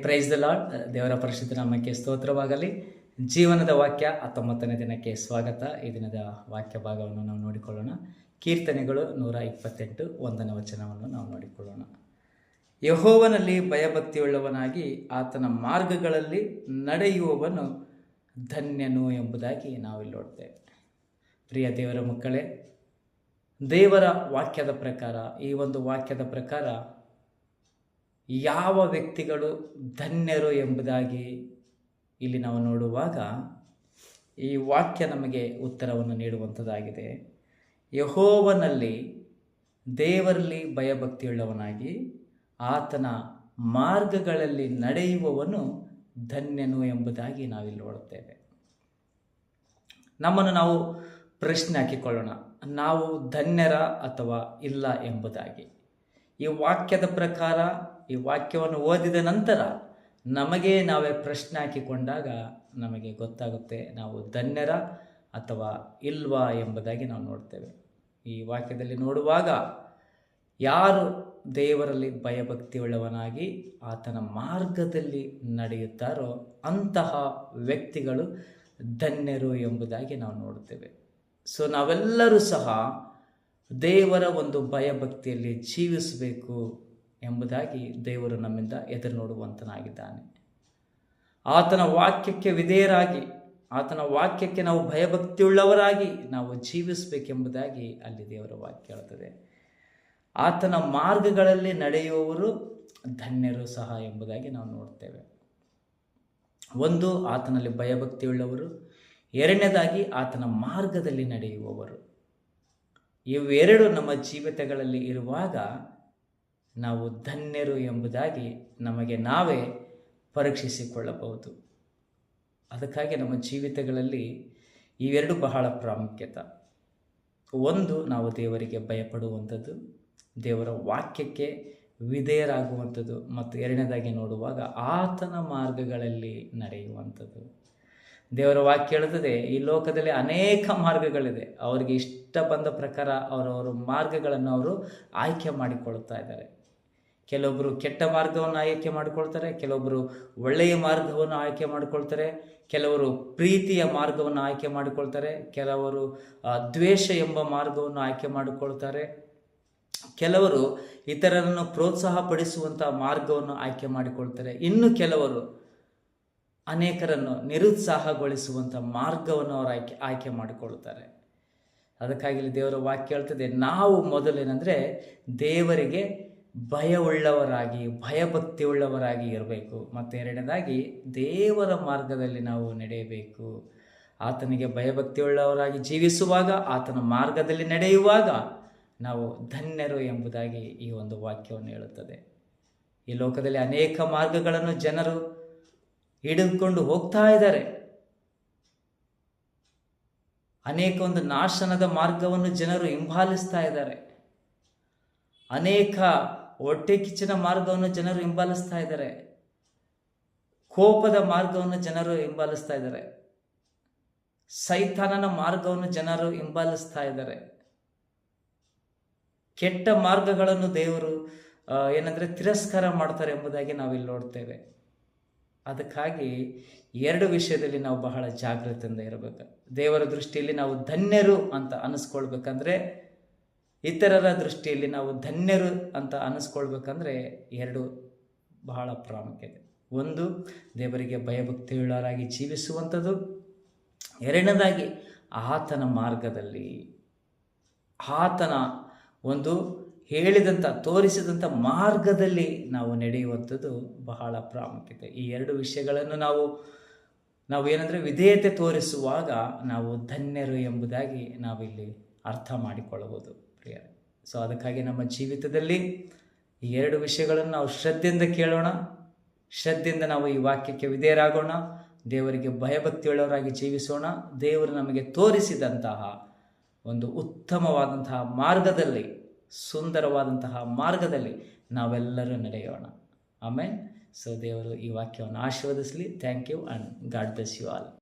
Praise the lord. ದೇವರ ಪರಿಶುದ್ಧ ನಾಮಕ್ಕೆ ಸ್ತೋತ್ರವಾಗಲಿ. ಜೀವನದ ವಾಕ್ಯ 19ನೇ ದಿನಕ್ಕೆ ಸ್ವಾಗತ. ಈ ದಿನದ ವಾಕ್ಯ ಭಾಗವನ್ನು ನಾವು ನೋಡಿಕೊಳ್ಳೋಣ. ಕೀರ್ತನೆಗಳು 128 1ನೇ ವಚನವನ್ನು ನಾವು ನೋಡಿಕೊಳ್ಳೋಣ. ಯೆಹೋವನಲ್ಲಿ ಭಯಭಕ್ತಿಯುಳ್ಳವನಾಗಿ ಆತನ ಮಾರ್ಗಗಳಲ್ಲಿ ನಡೆಯುವವನು ಧನ್ಯನು ಎಂಬುದಾಗಿ ನಾವಿಲ್ಲಿ ನೋಡ್ತೇವೆ. ಪ್ರಿಯ ದೇವರ ಮಕ್ಕಳೇ, ದೇವರ ವಾಕ್ಯದ ಪ್ರಕಾರ, ಈ ಒಂದು ವಾಕ್ಯದ ಪ್ರಕಾರ ಯಾವ ವ್ಯಕ್ತಿಗಳು ಧನ್ಯರು ಎಂಬುದಾಗಿ ಇಲ್ಲಿ ನಾವು ನೋಡುವಾಗ ಈ ವಾಕ್ಯ ನಮಗೆ ಉತ್ತರವನ್ನು ನೀಡುವಂಥದ್ದಾಗಿದೆ. ಯೆಹೋವನಲ್ಲಿ, ದೇವರಲ್ಲಿ ಭಯಭಕ್ತಿಯುಳ್ಳವನಾಗಿ ಆತನ ಮಾರ್ಗಗಳಲ್ಲಿ ನಡೆಯುವವನು ಧನ್ಯನು ಎಂಬುದಾಗಿ ನಾವಿಲ್ಲಿ ನೋಡುತ್ತೇವೆ. ನಮ್ಮನ್ನು ನಾವು ಪ್ರಶ್ನೆ ಹಾಕಿಕೊಳ್ಳೋಣ, ನಾವು ಧನ್ಯರ ಅಥವಾ ಇಲ್ಲ ಎಂಬುದಾಗಿ. ಈ ವಾಕ್ಯದ ಪ್ರಕಾರ, ಈ ವಾಕ್ಯವನ್ನು ಓದಿದ ನಂತರ ನಮಗೆ ನಾವೇ ಪ್ರಶ್ನೆ ಹಾಕಿಕೊಂಡಾಗ ನಮಗೆ ಗೊತ್ತಾಗುತ್ತೆ ನಾವು ಧನ್ಯರ ಅಥವಾ ಇಲ್ವಾ ಎಂಬುದಾಗಿ ನಾವು ನೋಡ್ತೇವೆ. ಈ ವಾಕ್ಯದಲ್ಲಿ ನೋಡುವಾಗ ಯಾರು ದೇವರಲ್ಲಿ ಭಯಭಕ್ತಿಯುಳ್ಳವನಾಗಿ ಆತನ ಮಾರ್ಗದಲ್ಲಿ ನಡೆಯುತ್ತಾರೋ ಅಂತಹ ವ್ಯಕ್ತಿಗಳು ಧನ್ಯರು ಎಂಬುದಾಗಿ ನಾವು ನೋಡುತ್ತೇವೆ. ಸೊ ನಾವೆಲ್ಲರೂ ಸಹ ದೇವರ ಒಂದು ಭಯಭಕ್ತಿಯಲ್ಲಿ ಜೀವಿಸಬೇಕು ಎಂಬುದಾಗಿ ದೇವರು ನಮ್ಮಿಂದ ಎದುರು ನೋಡುವಂತನಾಗಿದ್ದಾನೆ. ಆತನ ವಾಕ್ಯಕ್ಕೆ ವಿಧೇಯರಾಗಿ, ಆತನ ವಾಕ್ಯಕ್ಕೆ ನಾವು ಭಯಭಕ್ತಿಯುಳ್ಳವರಾಗಿ ನಾವು ಜೀವಿಸಬೇಕೆಂಬುದಾಗಿ ಅಲ್ಲಿ ದೇವರ ವಾಕ್ಯ ಹೇಳುತ್ತದೆ. ಆತನ ಮಾರ್ಗಗಳಲ್ಲಿ ನಡೆಯುವವರು ಧನ್ಯರು ಸಹ ಎಂಬುದಾಗಿ ನಾವು ನೋಡ್ತೇವೆ. ಒಂದು, ಆತನಲ್ಲಿ ಭಯಭಕ್ತಿಯುಳ್ಳವರು. ಎರಡನೇದಾಗಿ ಆತನ ಮಾರ್ಗದಲ್ಲಿ ನಡೆಯುವವರು. ಇವೆರಡು ನಮ್ಮ ಜೀವಿತಗಳಲ್ಲಿ ಇರುವಾಗ ನಾವು ಧನ್ಯರು ಎಂಬುದಾಗಿ ನಮಗೆ ನಾವೇ ಪರೀಕ್ಷಿಸಿಕೊಳ್ಳಬಹುದು. ಅದಕ್ಕಾಗಿ ನಮ್ಮ ಜೀವಿತಗಳಲ್ಲಿ ಇವೆರಡು ಬಹಳ ಪ್ರಾಮುಖ್ಯತೆ. ಒಂದು, ನಾವು ದೇವರಿಗೆ ಭಯಪಡುವಂಥದ್ದು, ದೇವರ ವಾಕ್ಯಕ್ಕೆ ವಿಧೇಯರಾಗುವಂಥದ್ದು, ಮತ್ತು ಎರಡನೇದಾಗಿ ನೋಡುವಾಗ ಆತನ ಮಾರ್ಗಗಳಲ್ಲಿ ನಡೆಯುವಂಥದ್ದು. ದೇವರ ವಾಕ್ಯ ಹೇಳುತ್ತದೆ, ಈ ಲೋಕದಲ್ಲಿ ಅನೇಕ ಮಾರ್ಗಗಳಿದೆ. ಅವರಿಗೆ ಇಷ್ಟ ಬಂದ ಪ್ರಕಾರ ಅವರವರ ಮಾರ್ಗಗಳನ್ನು ಅವರು ಆಯ್ಕೆ ಮಾಡಿಕೊಳ್ತಾ ಇದ್ದಾರೆ. ಕೆಲವೊಬ್ಬರು ಕೆಟ್ಟ ಮಾರ್ಗವನ್ನು ಆಯ್ಕೆ ಮಾಡಿಕೊಳ್ತಾರೆ, ಕೆಲವೊಬ್ಬರು ಒಳ್ಳೆಯ ಮಾರ್ಗವನ್ನು ಆಯ್ಕೆ ಮಾಡಿಕೊಳ್ತಾರೆ, ಕೆಲವರು ಪ್ರೀತಿಯ ಮಾರ್ಗವನ್ನು ಆಯ್ಕೆ ಮಾಡಿಕೊಳ್ತಾರೆ, ಕೆಲವರು ದ್ವೇಷ ಎಂಬ ಮಾರ್ಗವನ್ನು ಆಯ್ಕೆ ಮಾಡಿಕೊಳ್ತಾರೆ, ಕೆಲವರು ಇತರರನ್ನು ಪ್ರೋತ್ಸಾಹಪಡಿಸುವಂಥ ಮಾರ್ಗವನ್ನು ಆಯ್ಕೆ ಮಾಡಿಕೊಳ್ತಾರೆ, ಇನ್ನು ಕೆಲವರು ಅನೇಕರನ್ನು ನಿರುತ್ಸಾಹಗೊಳಿಸುವಂಥ ಮಾರ್ಗವನ್ನು ಅವರು ಆಯ್ಕೆ ಮಾಡಿಕೊಳ್ಳುತ್ತಾರೆ. ಅದಕ್ಕಾಗಿ ಇಲ್ಲಿ ದೇವರ ವಾಕ್ಯ ಹೇಳ್ತದೆ, ನಾವು ಮೊದಲೇನೆಂದರೆ ದೇವರಿಗೆ ಭಯವುಳ್ಳವರಾಗಿ, ಭಯಭಕ್ತಿಯುಳ್ಳವರಾಗಿ ಇರಬೇಕು. ಮತ್ತು ಎರಡನೇದಾಗಿ ದೇವರ ಮಾರ್ಗದಲ್ಲಿ ನಾವು ನಡೆಯಬೇಕು. ಆತನಿಗೆ ಭಯಭಕ್ತಿಯುಳ್ಳವರಾಗಿ ಜೀವಿಸುವಾಗ, ಆತನ ಮಾರ್ಗದಲ್ಲಿ ನಡೆಯುವಾಗ ನಾವು ಧನ್ಯರು ಎಂಬುದಾಗಿ ಈ ಒಂದು ವಾಕ್ಯವನ್ನು ಹೇಳುತ್ತದೆ. ಈ ಲೋಕದಲ್ಲಿ ಅನೇಕ ಮಾರ್ಗಗಳನ್ನು ಜನರು ಹಿಡಿದುಕೊಂಡು ಹೋಗ್ತಾ ಇದ್ದಾರೆ. ಅನೇಕ ಒಂದು ನಾಶನದ ಮಾರ್ಗವನ್ನು ಜನರು ಹಿಂಬಾಲಿಸ್ತಾ ಇದ್ದಾರೆ. ಅನೇಕ ಹೊಟ್ಟೆ ಕಿಚ್ಚಿನ ಮಾರ್ಗವನ್ನು ಜನರು ಹಿಂಬಾಲಿಸ್ತಾ ಇದ್ದಾರೆ. ಕೋಪದ ಮಾರ್ಗವನ್ನು ಜನರು ಹಿಂಬಾಲಿಸ್ತಾ ಇದ್ದಾರೆ. ಸೈತಾನನ ಮಾರ್ಗವನ್ನು ಜನರು ಹಿಂಬಾಲಿಸ್ತಾ ಇದ್ದಾರೆ. ಕೆಟ್ಟ ಮಾರ್ಗಗಳನ್ನು ದೇವರು ತಿರಸ್ಕಾರ ಮಾಡ್ತಾರೆ ಎಂಬುದಾಗಿ ನಾವಿಲ್ಲಿ ನೋಡ್ತೇವೆ. ಅದಕ್ಕಾಗಿ ಎರಡು ವಿಷಯದಲ್ಲಿ ನಾವು ಬಹಳ ಜಾಗೃತಿಯಿಂದ ಇರಬೇಕು. ದೇವರ ದೃಷ್ಟಿಯಲ್ಲಿ ನಾವು ಧನ್ಯರು ಅಂತ ಅನಿಸ್ಕೊಳ್ಬೇಕಂದ್ರೆ, ಇತರರ ದೃಷ್ಟಿಯಲ್ಲಿ ನಾವು ಧನ್ಯರು ಅಂತ ಅನಿಸ್ಕೊಳ್ಬೇಕಂದ್ರೆ ಎರಡು ಬಹಳ ಪ್ರಾಮುಖ್ಯತೆ. ಒಂದು, ದೇವರಿಗೆ ಭಯಭಕ್ತಿಯುಳ್ಳವರಾಗಿ ಜೀವಿಸುವಂಥದ್ದು. ಎರಡನೇದಾಗಿ ಆತನ ಮಾರ್ಗದಲ್ಲಿ, ಆತನ ಒಂದು ಹೇಳಿದಂಥ, ತೋರಿಸಿದಂಥ ಮಾರ್ಗದಲ್ಲಿ ನಾವು ನಡೆಯುವಂಥದ್ದು ಬಹಳ ಪ್ರಾಮುಖ್ಯತೆ. ಈ ಎರಡು ವಿಷಯಗಳನ್ನು ನಾವು ವಿಧೇಯತೆ ತೋರಿಸುವಾಗ ನಾವು ಧನ್ಯರು ಎಂಬುದಾಗಿ ನಾವಿಲ್ಲಿ ಅರ್ಥ ಮಾಡಿಕೊಳ್ಳಬಹುದು ಪ್ರಿಯರೇ. ಸೊ ಅದಕ್ಕಾಗಿ ನಮ್ಮ ಜೀವಿತದಲ್ಲಿ ಈ ಎರಡು ವಿಷಯಗಳನ್ನು ನಾವು ಶ್ರದ್ಧೆಯಿಂದ ಕೇಳೋಣ, ಶ್ರದ್ಧೆಯಿಂದ ನಾವು ಈ ವಾಕ್ಯಕ್ಕೆ ವಿಧೇಯರಾಗೋಣ, ದೇವರಿಗೆ ಭಯಭಕ್ತಿಯುಳ್ಳವರಾಗಿ ಜೀವಿಸೋಣ. ದೇವರು ನಮಗೆ ತೋರಿಸಿದಂತಹ ಒಂದು ಉತ್ತಮವಾದಂತಹ ಮಾರ್ಗದಲ್ಲಿ, ಸುಂದರವಾದಂತಹ ಮಾರ್ಗದಲ್ಲಿ ನಾವೆಲ್ಲರೂ ನಡೆಯೋಣ. ಆಮೇಲೆ ಸೊ ದೇವರು ಈ ವಾಕ್ಯವನ್ನು ಆಶೀರ್ವದಿಸಲಿ. Thank you and God bless you all.